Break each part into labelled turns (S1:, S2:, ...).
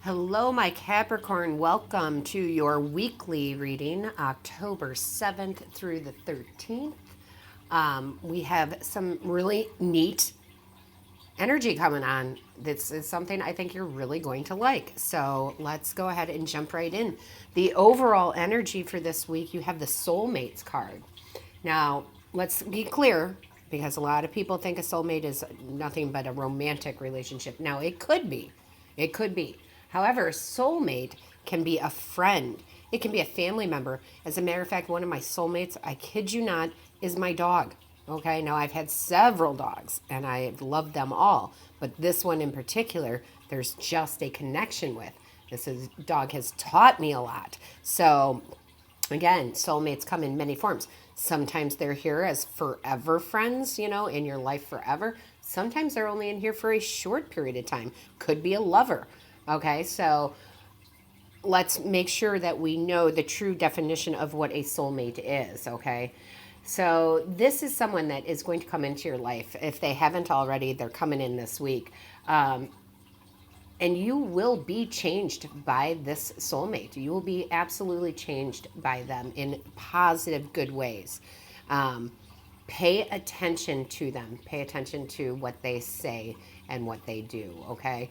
S1: Hello, my Capricorn. Welcome to your weekly reading, October 7th through the 13th. We have some really neat energy coming on. This is something I think you're really going to like. So let's go ahead and jump right in. The overall energy for this week, you have the Soulmates card. Now, let's be clear, because a lot of people think a soulmate is nothing but a romantic relationship. Now, it could be. It could be. However, a soulmate can be a friend. It can be a family member. As a matter of fact, one of my soulmates, I kid you not, is my dog. Okay, now I've had several dogs and I've loved them all, but this one in particular, there's just a connection with. Dog has taught me a lot. So again, soulmates come in many forms. Sometimes they're here as forever friends, in your life forever. Sometimes they're only in here for a short period of time. Could be a lover. Okay, so let's make sure that we know the true definition of what a soulmate is, okay? So this is someone that is going to come into your life. If they haven't already, they're coming in this week. And you will be changed by this soulmate. You will be absolutely changed by them in positive, good ways. Pay attention to them. Pay attention to what they say and what they do, okay?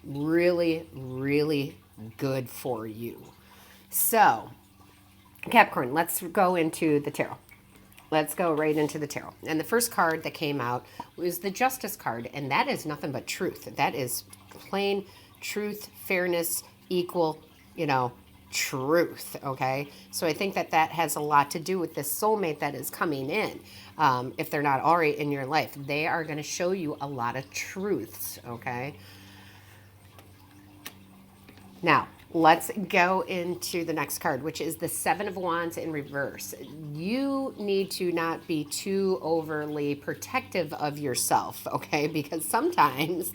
S1: Really, really good for you. So, Capricorn, let's go into the tarot. Let's go right into the tarot. And the first card that came out was the Justice card, and that is nothing but truth. That is plain truth, fairness, equal, truth, okay? So I think that has a lot to do with this soulmate that is coming in. If they're not already in your life, they are going to show you a lot of truths, okay? Now, let's go into the next card, which is the Seven of Wands in reverse. You need to not be too overly protective of yourself, okay? Because sometimes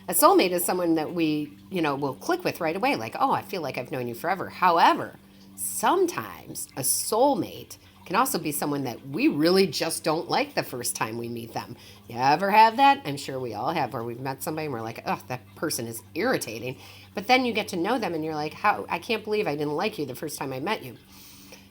S1: a soulmate is someone that we, will click with right away. Like, oh, I feel like I've known you forever. However, sometimes a soulmate can also be someone that we really just don't like the first time we meet them. You ever have that? I'm sure we all have, where we've met somebody and we're like, oh, that person is irritating. But then you get to know them and you're like, I can't believe I didn't like you the first time I met you.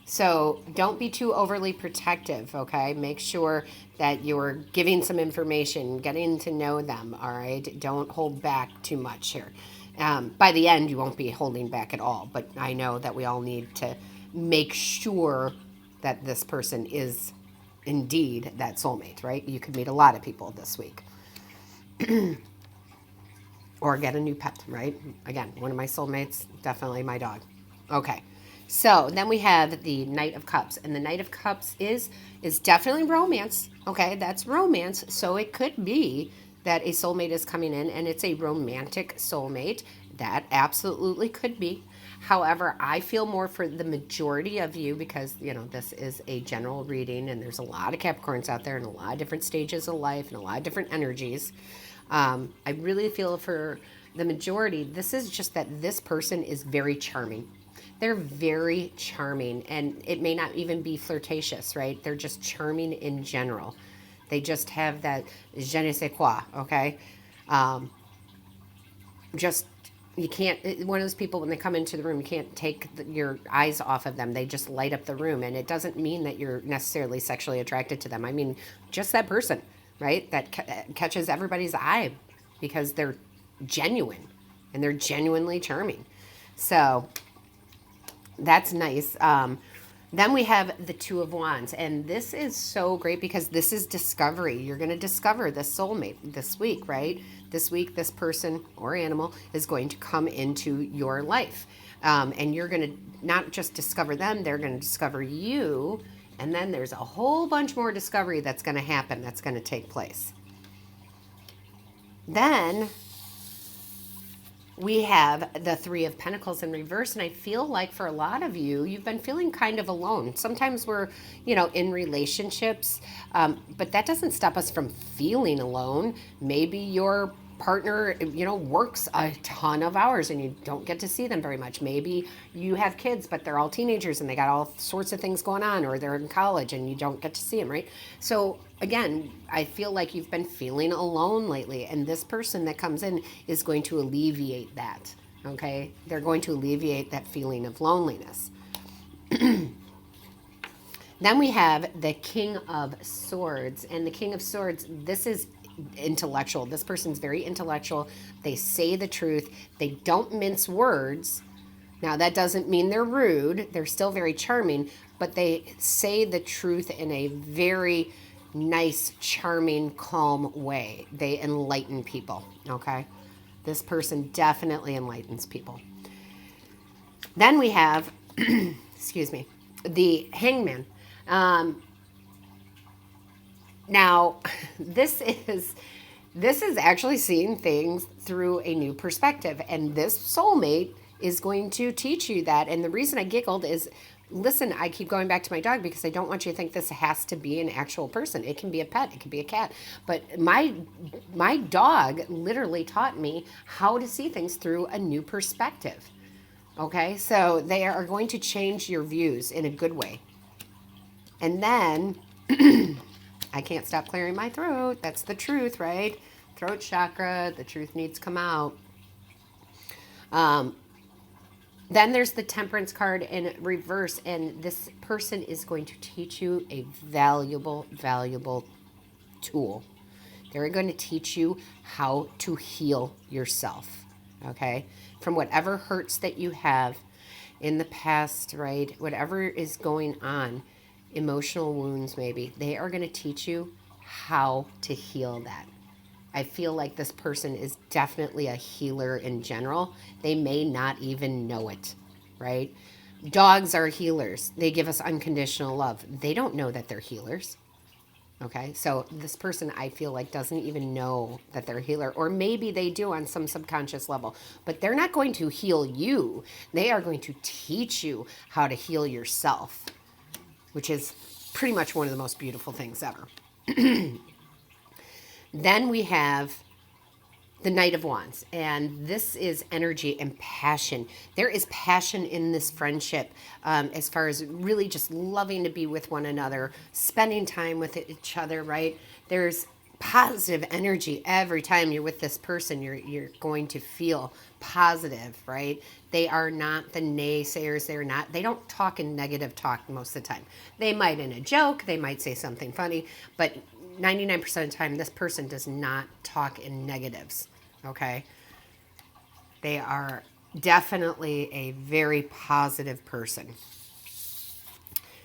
S1: So don't be too overly protective, okay? Make sure that you're giving some information, getting to know them, all right? Don't hold back too much here. By the end, you won't be holding back at all, but I know that we all need to make sure that this person is indeed that soulmate, right? You could meet a lot of people this week. Or get a new pet, right? Again, one of my soulmates, definitely my dog. Okay. So then we have the Knight of Cups, and the Knight of Cups is definitely romance. Okay, that's romance. So it could be that a soulmate is coming in, and it's a romantic soulmate. That absolutely could be. However, I feel more for the majority of you because, this is a general reading, and there's a lot of Capricorns out there and a lot of different stages of life and a lot of different energies. I really feel for the majority, this is just that this person is very charming. They're very charming, and it may not even be flirtatious, right? They're just charming in general. They just have that je ne sais quoi, okay? You can't, one of those people, when they come into the room, you can't take your eyes off of them. They just light up the room, and it doesn't mean that you're necessarily sexually attracted to them. I mean, just that person, right? That catches everybody's eye because they're genuine, and they're genuinely charming. So that's nice. Then we have the Two of Wands, and this is so great because this is discovery. You're going to discover the soulmate this week, right? This week, this person or animal is going to come into your life. And you're going to not just discover them, they're going to discover you. And then there's a whole bunch more discovery that's going to happen, that's going to take place. Then we have the Three of Pentacles in reverse, and I feel like for a lot of you, you've been feeling kind of alone. Sometimes we're, in relationships, but that doesn't stop us from feeling alone. Maybe your partner, works a ton of hours and you don't get to see them very much. Maybe you have kids, but they're all teenagers and they got all sorts of things going on, or they're in college and you don't get to see them, right? So again, I feel like you've been feeling alone lately, and this person that comes in is going to alleviate that. Okay? They're going to alleviate that feeling of loneliness. Then we have the King of Swords. And the King of Swords, this is intellectual. This person's very intellectual. They say the truth. They don't mince words. Now, that doesn't mean they're rude. They're still very charming, but they say the truth in a very nice, charming, calm way. They enlighten people, okay? This person definitely enlightens people. Then we have, excuse me, the Hangman. Now, this is actually seeing things through a new perspective, and this soulmate is going to teach you that. And the reason I giggled is, listen, I keep going back to my dog because I don't want you to think this has to be an actual person. It can be a pet, it can be a cat. But my dog literally taught me how to see things through a new perspective. Okay, so they are going to change your views in a good way. And then, I can't stop clearing my throat. That's the truth, right? Throat chakra, the truth needs to come out. Then there's the Temperance card in reverse, and this person is going to teach you a valuable, valuable tool. They're going to teach you how to heal yourself, okay? From whatever hurts that you have in the past, right? Whatever is going on, emotional wounds maybe, they are going to teach you how to heal that. I feel like this person is definitely a healer in general. They may not even know it, right? Dogs are healers. They give us unconditional love. They don't know that they're healers. Okay, so this person, I feel like, doesn't even know that they're a healer, or maybe they do on some subconscious level, but they're not going to heal you. They are going to teach you how to heal yourself, which is pretty much one of the most beautiful things ever. Then we have the Knight of Wands, and this is energy and passion. There is passion in this friendship, as far as really just loving to be with one another, spending time with each other, right? There's positive energy every time you're with this person. You're going to feel positive, right? They are not the naysayers. They don't talk in negative talk most of the time. They might in a joke, they might say something funny, but 99% of the time, this person does not talk in negatives, okay? They are definitely a very positive person.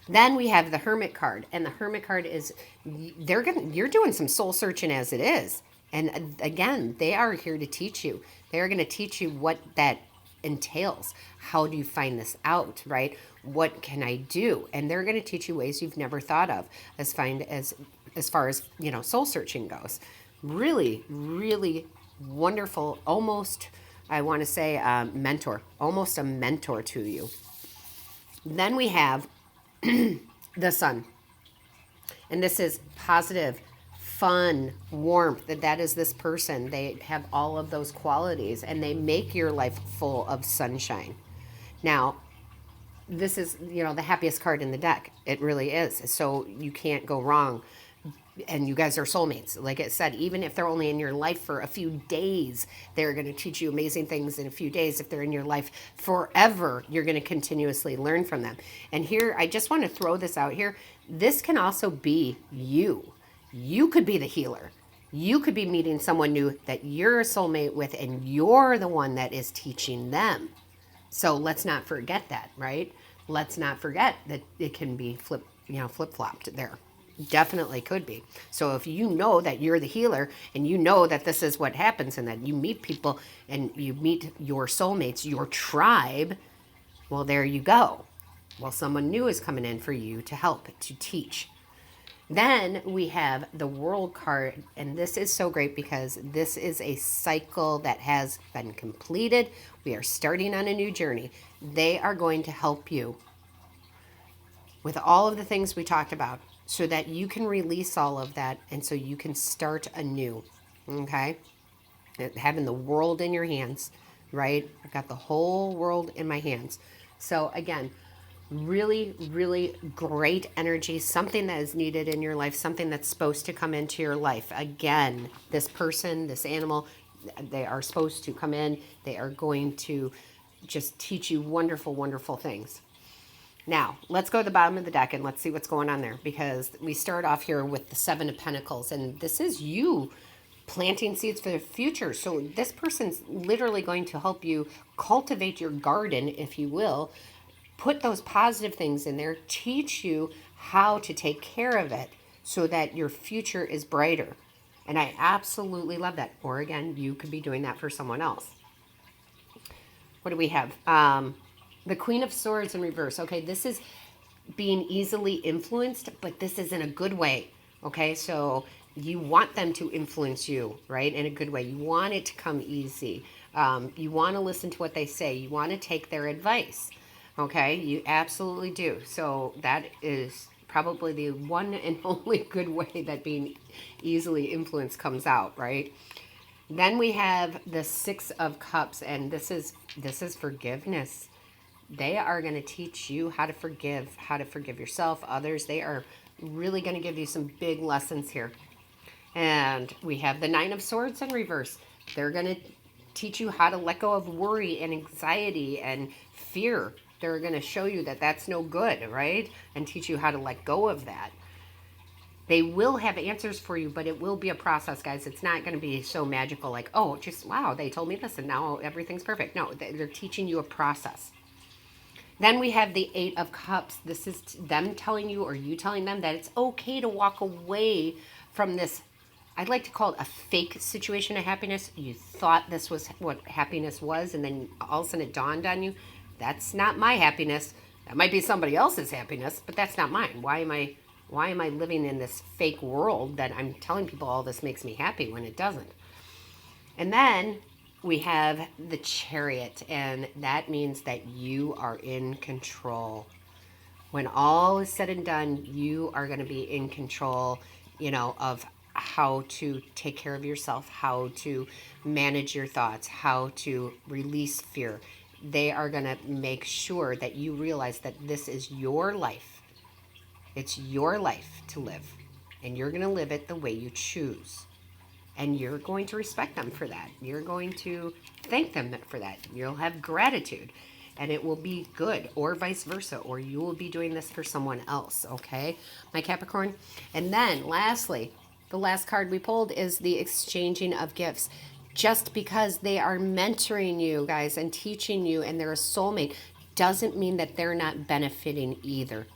S1: Then we have the Hermit card, and the Hermit card is, you're doing some soul searching as it is. And again, they are here to teach you. They are going to teach you what that entails. How do you find this out, right? What can I do? And they're going to teach you ways you've never thought of as far as, soul searching goes. Really, really wonderful, almost, I want to say, mentor, almost a mentor to you. Then we have the Sun. And this is positive, fun, warmth. That is this person. They have all of those qualities, and they make your life full of sunshine. Now, this is, the happiest card in the deck. It really is. So you can't go wrong. And you guys are soulmates. Like I said, even if they're only in your life for a few days, they're going to teach you amazing things in a few days. If they're in your life forever, you're going to continuously learn from them. And here, I just want to throw this out here. This can also be you. You could be the healer. You could be meeting someone new that you're a soulmate with, and you're the one that is teaching them. So let's not forget that, right? Let's not forget that it can be flip-flopped there. Definitely could be. So if you know that you're the healer, and you know that this is what happens, and that you meet people and you meet your soulmates, your tribe, well, there you go. Well, someone new is coming in for you to help, to teach. Then we have the World card, and this is so great because this is a cycle that has been completed. We are starting on a new journey. They are going to help you with all of the things we talked about, so that you can release all of that, and so you can start anew, okay? Having the world in your hands, right? I've got the whole world in my hands. So again, really, really great energy, something that is needed in your life, something that's supposed to come into your life. Again, this person, this animal, They are supposed to come in. They are going to just teach you wonderful, wonderful things. Now, let's go to the bottom of the deck and let's see what's going on there, because we start off here with the Seven of Pentacles, and this is you planting seeds for the future. So this person's literally going to help you cultivate your garden, if you will, put those positive things in there, teach you how to take care of it so that your future is brighter. And I absolutely love that. Or again, you could be doing that for someone else. What do we have? The Queen of Swords in reverse. Okay, this is being easily influenced, but this is in a good way. Okay, so you want them to influence you, right? In a good way. You want it to come easy. You want to listen to what they say. You want to take their advice. Okay, you absolutely do. So that is probably the one and only good way that being easily influenced comes out, right? Then we have the Six of Cups, and this is forgiveness. They are going to teach you how to forgive yourself, others. They are really going to give you some big lessons here. And we have the Nine of Swords in reverse. They're going to teach you how to let go of worry and anxiety and fear. They're going to show you that that's no good, right? And teach you how to let go of that. They will have answers for you, but it will be a process, guys. It's not going to be so magical like, oh, just, wow, they told me this and now everything's perfect. No, they're teaching you a process. Then we have the Eight of Cups. This is them telling you, or you telling them, that it's okay to walk away from this, I'd like to call it a fake situation of happiness. You thought this was what happiness was, and then all of a sudden it dawned on you, that's not my happiness. That might be somebody else's happiness, but that's not mine. Why am I living in this fake world that I'm telling people all this makes me happy when it doesn't? And then we have the Chariot, and that means that you are in control. When all is said and done, you are going to be in control, of how to take care of yourself, how to manage your thoughts, how to release fear. They are going to make sure that you realize that this is your life. It's your life to live, and you're going to live it the way you choose. And you're going to respect them for that. You're going to thank them for that. You'll have gratitude, and it will be good, or vice versa, or you will be doing this for someone else, okay, my Capricorn? And then lastly, the last card we pulled is the exchanging of gifts. Just because they are mentoring you, guys, and teaching you, and they're a soulmate, doesn't mean that they're not benefiting either.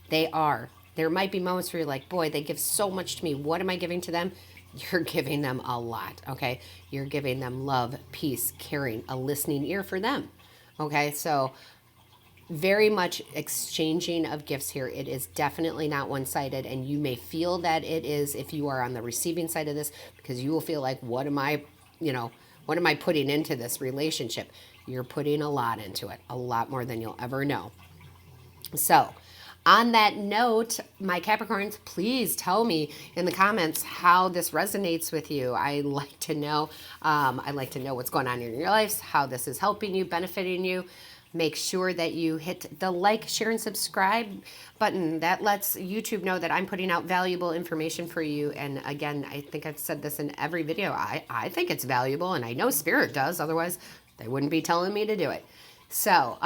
S1: They are. There might be moments where you're like, boy, they give so much to me. What am I giving to them? You're giving them a lot, okay? You're giving them love, peace, caring, a listening ear for them, okay? So very much exchanging of gifts here. It is definitely not one-sided, and you may feel that it is if you are on the receiving side of this, because you will feel like, what am I putting into this relationship? You're putting a lot into it, a lot more than you'll ever know. So on that note, my Capricorns, please tell me in the comments how this resonates with you. I like to know. I'd like to know what's going on in your lives, how this is helping you, benefiting you. Make sure that you hit the like, share, and subscribe button. That lets YouTube know that I'm putting out valuable information for you. And again, I think I've said this in every video. I think it's valuable, and I know Spirit does. Otherwise, they wouldn't be telling me to do it. So,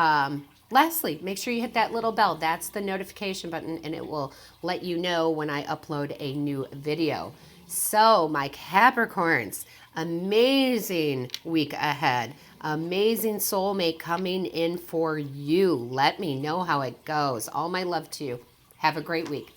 S1: lastly, make sure you hit that little bell. That's the notification button, and it will let you know when I upload a new video. So, my Capricorns, amazing week ahead. Amazing soulmate coming in for you. Let me know how it goes. All my love to you. Have a great week.